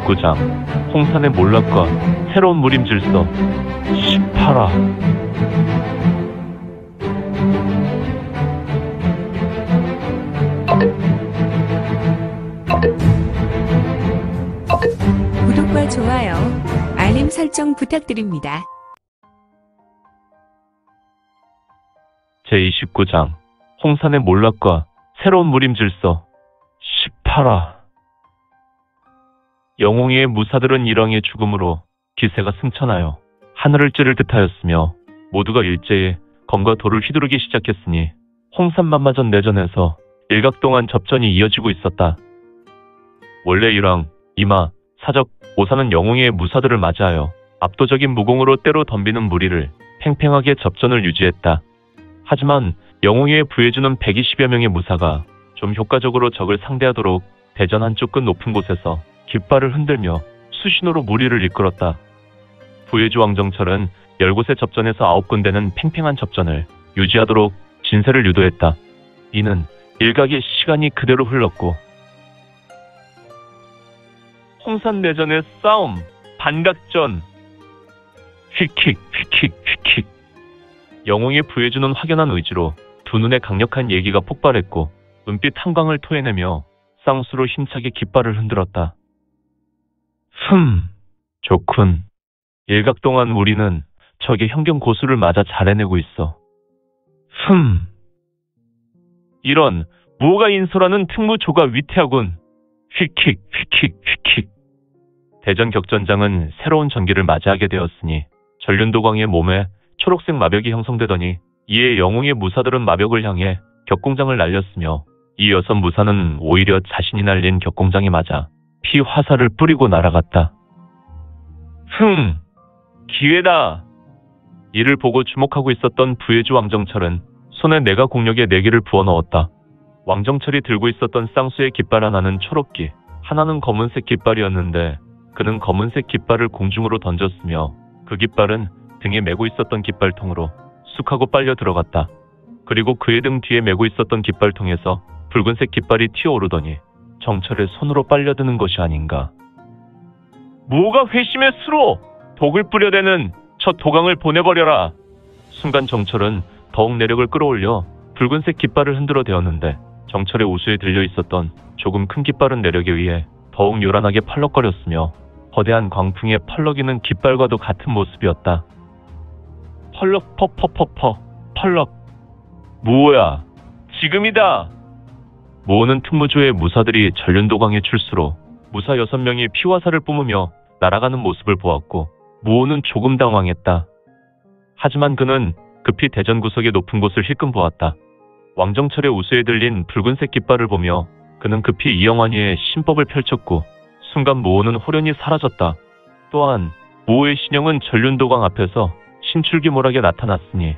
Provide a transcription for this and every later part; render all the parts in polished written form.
제29장 홍산의 몰락과 새로운 무림 질서 18화. 구독과 좋아요, 알림 설정 부탁드립니다. 제29장 홍산의 몰락과 새로운 무림 질서 18화. 영웅이의 무사들은 일왕의 죽음으로 기세가 승천하여 하늘을 찌를 듯하였으며 모두가 일제히 검과 돌을 휘두르기 시작했으니 홍산만마전 내전에서 일각 동안 접전이 이어지고 있었다. 원래 일왕, 이마, 사적, 오사는 영웅이의 무사들을 맞이하여 압도적인 무공으로 때로 덤비는 무리를 팽팽하게 접전을 유지했다. 하지만 영웅이의 부해주는 120여 명의 무사가 좀 효과적으로 적을 상대하도록 대전 한쪽 끝 높은 곳에서 깃발을 흔들며 수신호로 무리를 이끌었다. 부해주 왕정철은 10곳의 접전에서 9군데는 팽팽한 접전을 유지하도록 진세를 유도했다. 이는 일각의 시간이 그대로 흘렀고 홍산 내전의 싸움, 반각전, 휙킥, 휙킥, 휙킥. 영웅이 부해주는 확연한 의지로 두 눈에 강력한 예기가 폭발했고 은빛 한광을 토해내며 쌍수로 힘차게 깃발을 흔들었다. 좋군. 일각 동안 우리는 적의 현경 고수를 맞아 잘 해내고 있어. 이런 무호가 인솔하는 특무조가 위태하군. 휙킥, 휙킥, 휙킥. 대전 격전장은 새로운 전기를 맞이하게 되었으니 전륜도광의 몸에 초록색 마벽이 형성되더니 이에 영웅의 무사들은 마벽을 향해 격공장을 날렸으며 이 6 무사는 오히려 자신이 날린 격공장에 맞아 피 화살을 뿌리고 날아갔다. 기회다. 이를 보고 주목하고 있었던 부해주 왕정철은 손에 내가 공력의 내기를 부어넣었다. 왕정철이 들고 있었던 쌍수의 깃발 하나는 초록기, 하나는 검은색 깃발이었는데 그는 검은색 깃발을 공중으로 던졌으며 그 깃발은 등에 메고 있었던 깃발통으로 쑥하고 빨려 들어갔다. 그리고 그의 등 뒤에 메고 있었던 깃발통에서 붉은색 깃발이 튀어오르더니 정철의 손으로 빨려드는 것이 아닌가. 무호가 회심의 수로 독을 뿌려대는 저 도강을 보내버려라. 순간 정철은 더욱 내력을 끌어올려 붉은색 깃발을 흔들어 대었는데 정철의 우수에 들려 있었던 조금 큰 깃발은 내력에 의해 더욱 요란하게 펄럭거렸으며 거대한 광풍에 펄럭이는 깃발과도 같은 모습이었다. 펄럭 퍼퍼퍼퍼 펄럭. 무호야, 지금이다. 무호는 특무조의 무사들이 전륜도광의 출수로 무사 6명이 피화살을 뿜으며 날아가는 모습을 보았고 무호는 조금 당황했다. 하지만 그는 급히 대전 구석의 높은 곳을 힐끔 보았다. 왕정철의 우수에 들린 붉은색 깃발을 보며 그는 급히 이영환이의 신법을 펼쳤고 순간 무호는 호련히 사라졌다. 또한 무호의 신형은 전륜도광 앞에서 신출귀몰하게 나타났으니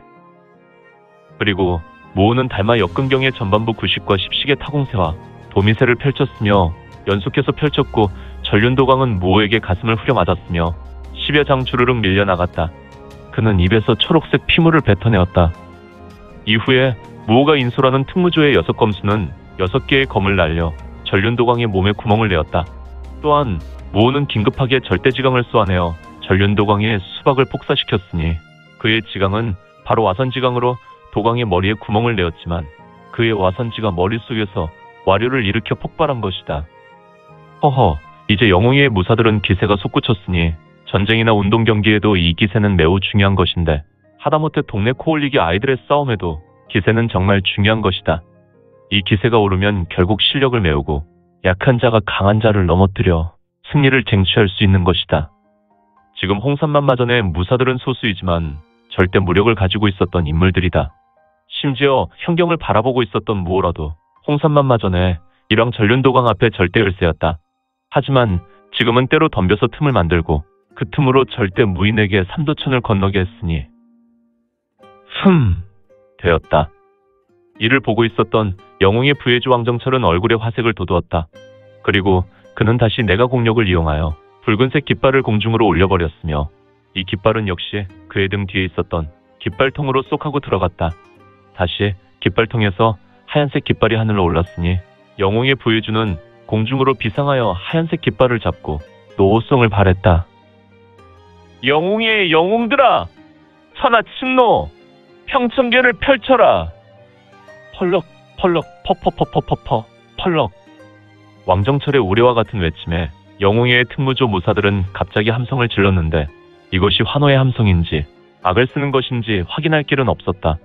그리고 무호는 달마 역근경의 전반부 구식과 십식의 타공세와 도미세를 펼쳤으며 연속해서 펼쳤고 전륜도광은 무호에게 가슴을 후려맞았으며 10여 장 주르륵 밀려나갔다. 그는 입에서 초록색 피물을 뱉어내었다. 이후에 무호가 인솔하는 특무조의 6검수는 6개의 검을 날려 전륜도광의 몸에 구멍을 내었다. 또한 무호는 긴급하게 절대지강을 쏘아내어 전륜도광의 수박을 폭사시켰으니 그의 지강은 바로 와선지강으로 도광의 머리에 구멍을 내었지만 그의 와선지가 머릿속에서 와류를 일으켜 폭발한 것이다. 허허, 이제 영웅의 무사들은 기세가 솟구쳤으니 전쟁이나 운동 경기에도 이 기세는 매우 중요한 것인데 하다못해 동네 코올리기 아이들의 싸움에도 기세는 정말 중요한 것이다. 이 기세가 오르면 결국 실력을 메우고 약한 자가 강한 자를 넘어뜨려 승리를 쟁취할 수 있는 것이다. 지금 홍산만마전의 무사들은 소수이지만 절대 무력을 가지고 있었던 인물들이다. 심지어 현경을 바라보고 있었던 무호라도 홍산만마전에 일왕 전륜도광 앞에 절대 열세였다. 하지만 지금은 때로 덤벼서 틈을 만들고 그 틈으로 절대 무인에게 삼도천을 건너게 했으니 되었다. 이를 보고 있었던 영웅의 부해주 왕정철은 얼굴에 화색을 돋우었다. 그리고 그는 다시 내가 공력을 이용하여 붉은색 깃발을 공중으로 올려버렸으며 이 깃발은 역시 그의 등 뒤에 있었던 깃발통으로 쏙 하고 들어갔다. 다시 깃발통에서 하얀색 깃발이 하늘로 올랐으니 영웅의 부해주는 공중으로 비상하여 하얀색 깃발을 잡고 노호성을 발했다. 영웅의 영웅들아! 천하측로! 평천계를 펼쳐라! 펄럭 펄럭 퍼퍼퍼퍼퍼퍼 펄럭. 왕정철의 우레와 같은 외침에 영웅의 특무조 무사들은 갑자기 함성을 질렀는데 이것이 환호의 함성인지 악을 쓰는 것인지 확인할 길은 없었다.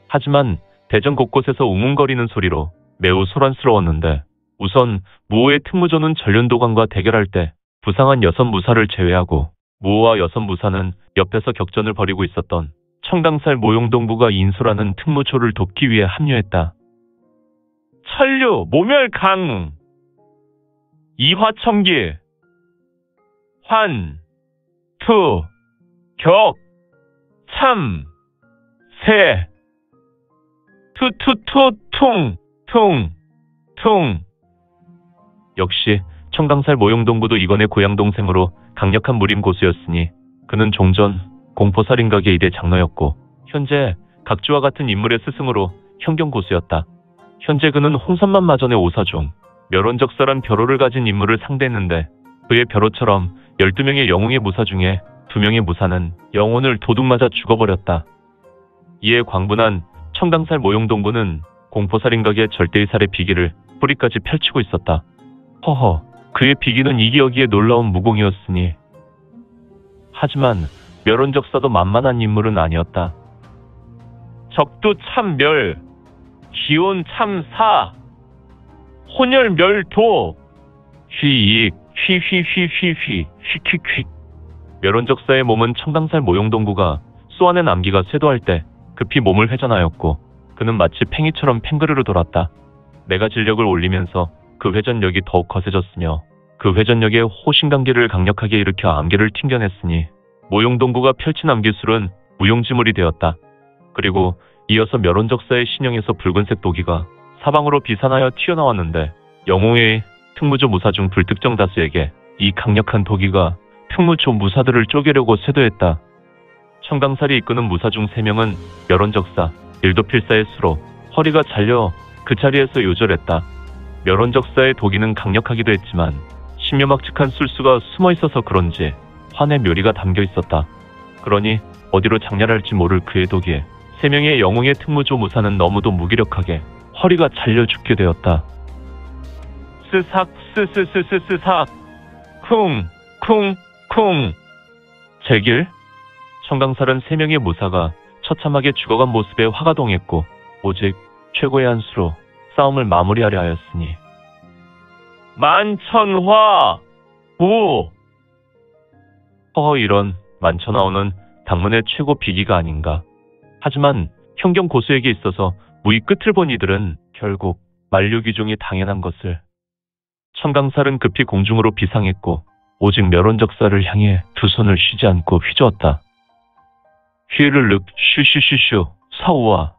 하지만 대전 곳곳에서 웅웅거리는 소리로 매우 소란스러웠는데 우선 무호의 특무조는 전륜도관과 대결할 때 부상한 여섯 무사를 제외하고 무호와 여섯 무사는 옆에서 격전을 벌이고 있었던 청강살 모용동부가 인솔하는 특무조를 돕기 위해 합류했다. 천류 모멸강 이화첨기 환 투 격 참 세 투투투 퉁퉁퉁. 역시 청강살 모용동부도 이건의 고향 동생으로 강력한 무림 고수였으니 그는 종전 공포살인가게 이대 장로였고 현재 각주와 같은 인물의 스승으로 현경 고수였다. 현재 그는 홍선만 마전의 오사종 멸원적사란 벼로를 가진 인물을 상대했는데 그의 벼로처럼 12명의 영웅의 무사 중에 2명의 무사는 영혼을 도둑 맞아 죽어버렸다. 이에 광분한 청강살 모용동부는 공포살인각의 절대의살의 비기를 뿌리까지 펼치고 있었다. 허허, 그의 비기는 이기여기에 놀라운 무공이었으니. 하지만 멸원적사도 만만한 인물은 아니었다. 적두 참멸, 기온 참사, 혼혈멸도, 휘익, 휘휘휘휘휘, 휘퀴퀴. 멸원적사의 몸은 청강살 모용동부가 쏘아낸 암기가 쇄도할 때 급히 몸을 회전하였고 그는 마치 팽이처럼 팽그르르 돌았다. 내가 진력을 올리면서 그 회전력이 더욱 거세졌으며 그 회전력에 호신강기를 강력하게 일으켜 암기를 튕겨냈으니 모용동부가 펼친 암기술은 무용지물이 되었다. 그리고 이어서 멸원적사의 신형에서 붉은색 도기가 사방으로 비산하여 튀어나왔는데 영웅의 특무조 무사 중 불특정 다수에게 이 강력한 도기가 특무조 무사들을 쪼개려고 쇄도했다. 청강살이 이끄는 무사 중 3명은 멸원적사, 일도필사의 수로 허리가 잘려 그 자리에서 요절했다. 멸원적사의 도기는 강력하기도 했지만 신묘막측한 술수가 숨어있어서 그런지 환의 묘리가 담겨 있었다. 그러니 어디로 장렬할지 모를 그의 도기에 3명의 영웅의 특무조 무사는 너무도 무기력하게 허리가 잘려 죽게 되었다. 스삭 스스스스스삭 쿵쿵쿵. 제길? 청강살은 3명의 무사가 처참하게 죽어간 모습에 화가 동했고 오직 최고의 한 수로 싸움을 마무리하려 하였으니 만천화 우. 이런 만천하오는 당문의 최고 비기가 아닌가. 하지만 현경 고수에게 있어서 무의 끝을 본 이들은 결국 만류기종이 당연한 것을. 청강살은 급히 공중으로 비상했고 오직 멸원적사를 향해 두 손을 쉬지 않고 휘저었다. 휘르륵 슈슈슈슈 사우와.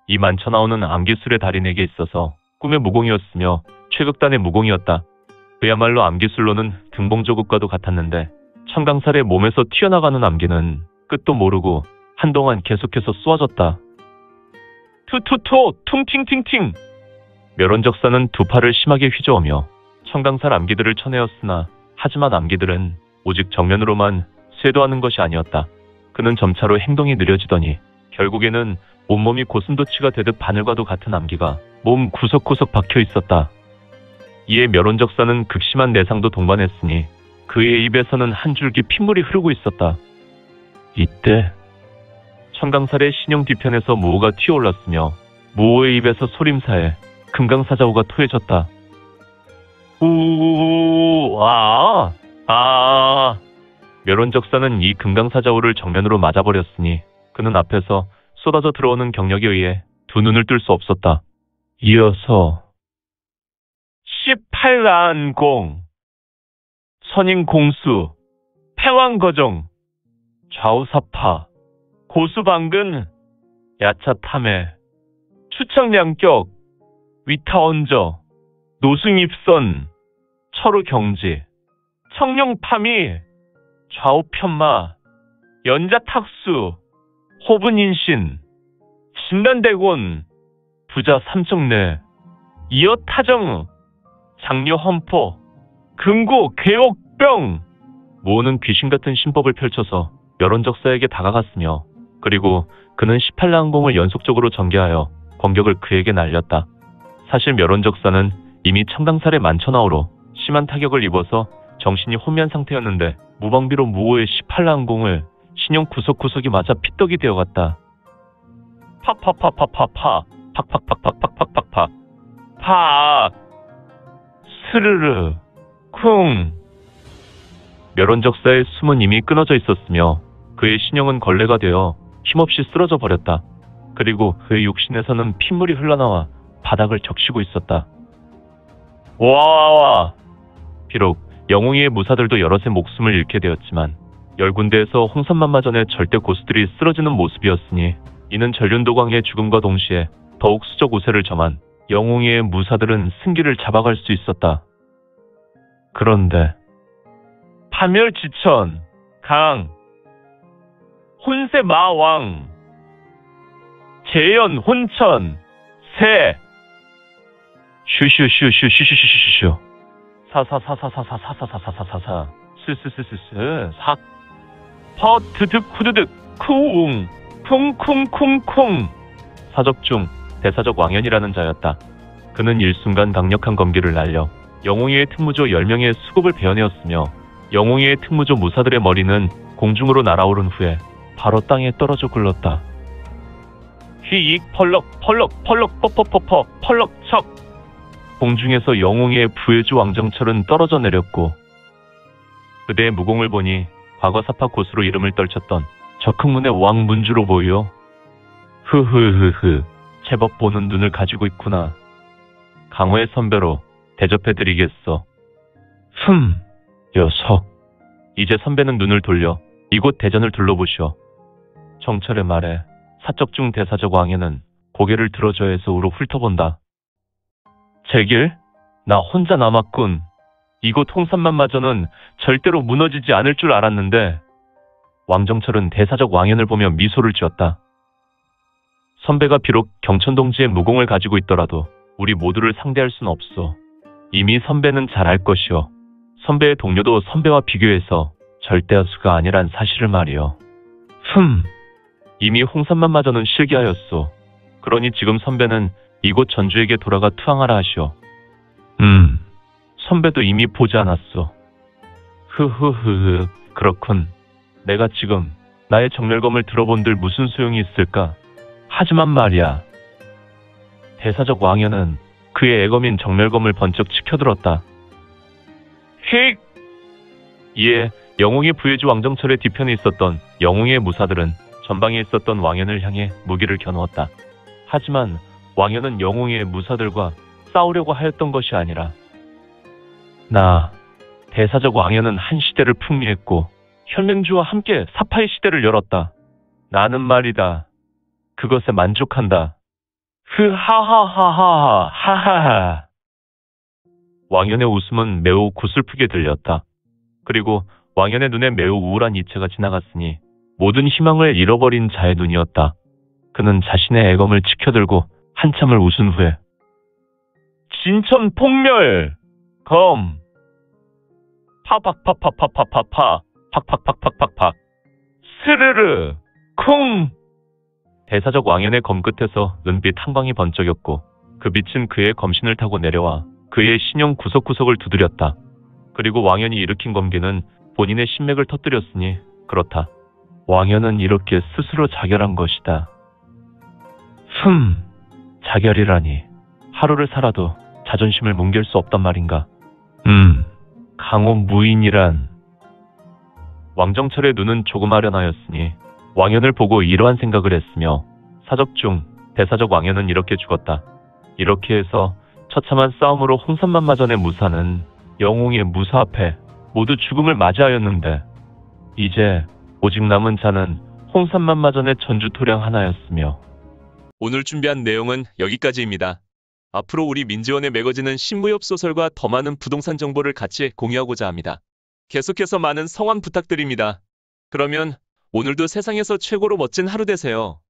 이 만천하오는 암기술의 달인에게 있어서 꿈의 무공이었으며 최극단의 무공이었다. 그야말로 암기술로는 등봉조국과도 같았는데 청강살의 몸에서 튀어나가는 암기는 끝도 모르고 한동안 계속해서 쏘아졌다. 투투토 퉁팅팅팅. 멸원적사는 두 팔을 심하게 휘저으며 청강살 암기들을 쳐내었으나 하지만 암기들은 오직 정면으로만 쇄도하는 것이 아니었다. 그는 점차로 행동이 느려지더니 결국에는 온몸이 고슴도치가 되듯 바늘과도 같은 암기가 몸 구석구석 박혀 있었다. 이에 멸원적사는 극심한 내상도 동반했으니 그의 입에서는 한 줄기 핏물이 흐르고 있었다. 이때 청강살의 신형 뒤편에서 무호가 튀어올랐으며 무호의 입에서 소림사에 금강사자호가 토해졌다. 우아! 멸원적사는 이 금강사자호를 정면으로 맞아버렸으니 그는 앞에서 쏟아져 들어오는 경력에 의해 두 눈을 뜰 수 없었다. 이어서 18란공 선인공수 패왕거정 좌우사파 고수방근 야차탐해 추청량격 위타언저 노승입선 철우경지 청룡파미 좌우편마 연자탁수 호분인신 신단대곤 부자 삼정내 이어타정 장려헌포 금고 괴옥병 무호는 귀신 같은 신법을 펼쳐서 멸원적사에게 다가갔으며 그리고 그는 18라 항공을 연속적으로 전개하여 공격을 그에게 날렸다. 사실 멸원적사는 이미 청당살에 만천하오로 심한 타격을 입어서 정신이 혼미한 상태였는데 무방비로 무호의 18라 항공을 신형 구석구석이 맞아 피떡이 되어갔다. 파파파파파파 팍팍팍팍팍팍팍팍 팍 스르르 쿵. 멸원적사의 숨은 이미 끊어져 있었으며 그의 신형은 걸레가 되어 힘없이 쓰러져 버렸다. 그리고 그의 육신에서는 핏물이 흘러나와 바닥을 적시고 있었다. 와와와. 비록 영웅이의 무사들도 여럿의 목숨을 잃게 되었지만 10군데에서 홍선만마전의 절대 고수들이 쓰러지는 모습이었으니 이는 전륜도광의 죽음과 동시에 더욱 수적 우세를 점한 영웅이의 무사들은 승기를 잡아갈 수 있었다. 그런데 파멸지천, 강, 혼세마왕, 재연, 혼천, 세, 슈슈슈슈슈슈슈슈슈, 사사사사사사사사사사사사, 스스스스스, 삭, 퍼드득 후드득, 쿠웅, 쿵쿵쿵쿵. 사적 중 대사적 왕연이라는 자였다. 그는 일순간 강력한 검기를 날려 영웅이의 특무조 10명의 수급을 베어내었으며 영웅이의 특무조 무사들의 머리는 공중으로 날아오른 후에 바로 땅에 떨어져 굴렀다. 휘익 펄럭 펄럭 펄럭 퍼퍼퍼퍼 펄럭 척. 공중에서 영웅이의 부해주 왕정철은 떨어져 내렸고 그대의 무공을 보니 과거 사파 고수로 이름을 떨쳤던 적흥문의 왕문주로 보여. 흐흐흐흐, 제법 보는 눈을 가지고 있구나. 강호의 선배로 대접해드리겠어. 녀석. 이제 선배는 눈을 돌려 이곳 대전을 둘러보시오. 정철의 말에 사적 중 대사적 왕에는 고개를 들어줘야 해서 우로 훑어본다. 제길? 나 혼자 남았군. 이곳 홍산만마저는 절대로 무너지지 않을 줄 알았는데. 왕정철은 대사적 왕연을 보며 미소를 지었다. 선배가 비록 경천동지의 무공을 가지고 있더라도 우리 모두를 상대할 순 없어. 이미 선배는 잘 알 것이오. 선배의 동료도 선배와 비교해서 절대하수가 아니란 사실을 말이오. 이미 홍산만마저는 실기하였소. 그러니 지금 선배는 이곳 전주에게 돌아가 투항하라 하시오. 선배도 이미 보지 않았소. 흐흐흐흐, 그렇군. 내가 지금 나의 정렬검을 들어본들 무슨 소용이 있을까? 하지만 말이야. 대사적 왕연은 그의 애검인 정렬검을 번쩍 치켜들었다. 휙! 이에 영웅의 부해주 왕정철의 뒤편에 있었던 영웅의 무사들은 전방에 있었던 왕연을 향해 무기를 겨누었다. 하지만 왕연은 영웅의 무사들과 싸우려고 하였던 것이 아니라 나 대사적 왕연은 한 시대를 풍미했고 혈맹주와 함께 사파의 시대를 열었다. 나는 말이다. 그것에 만족한다. 흐하하하하하 하하하. 왕연의 웃음은 매우 고슬프게 들렸다. 그리고 왕연의 눈에 매우 우울한 이체가 지나갔으니 모든 희망을 잃어버린 자의 눈이었다. 그는 자신의 애검을 치켜들고 한참을 웃은 후에 진천 폭멸 검 파팍파파파파파파 팍팍팍팍팍팍 스르르 쿵. 대사적 왕연의 검 끝에서 은빛 한 방이 번쩍였고 그 빛은 그의 검신을 타고 내려와 그의 신형 구석구석을 두드렸다. 그리고 왕연이 일으킨 검기는 본인의 신맥을 터뜨렸으니 그렇다. 왕연은 이렇게 스스로 자결한 것이다. 자결이라니. 하루를 살아도 자존심을 뭉갤 수 없단 말인가. 강호 무인이란. 왕정철의 눈은 조금 아련하였으니 왕연을 보고 이러한 생각을 했으며 사적 중 대사적 왕연은 이렇게 죽었다. 이렇게 해서 처참한 싸움으로 홍산만마전의 무사는 영웅의 무사 앞에 모두 죽음을 맞이하였는데 이제 오직 남은 자는 홍산만마전의 전주토량 하나였으며. 오늘 준비한 내용은 여기까지입니다. 앞으로 우리 민지원에 매거지는 신무협 소설과 더 많은 부동산 정보를 같이 공유하고자 합니다. 계속해서 많은 성원 부탁드립니다. 그러면 오늘도 세상에서 최고로 멋진 하루 되세요.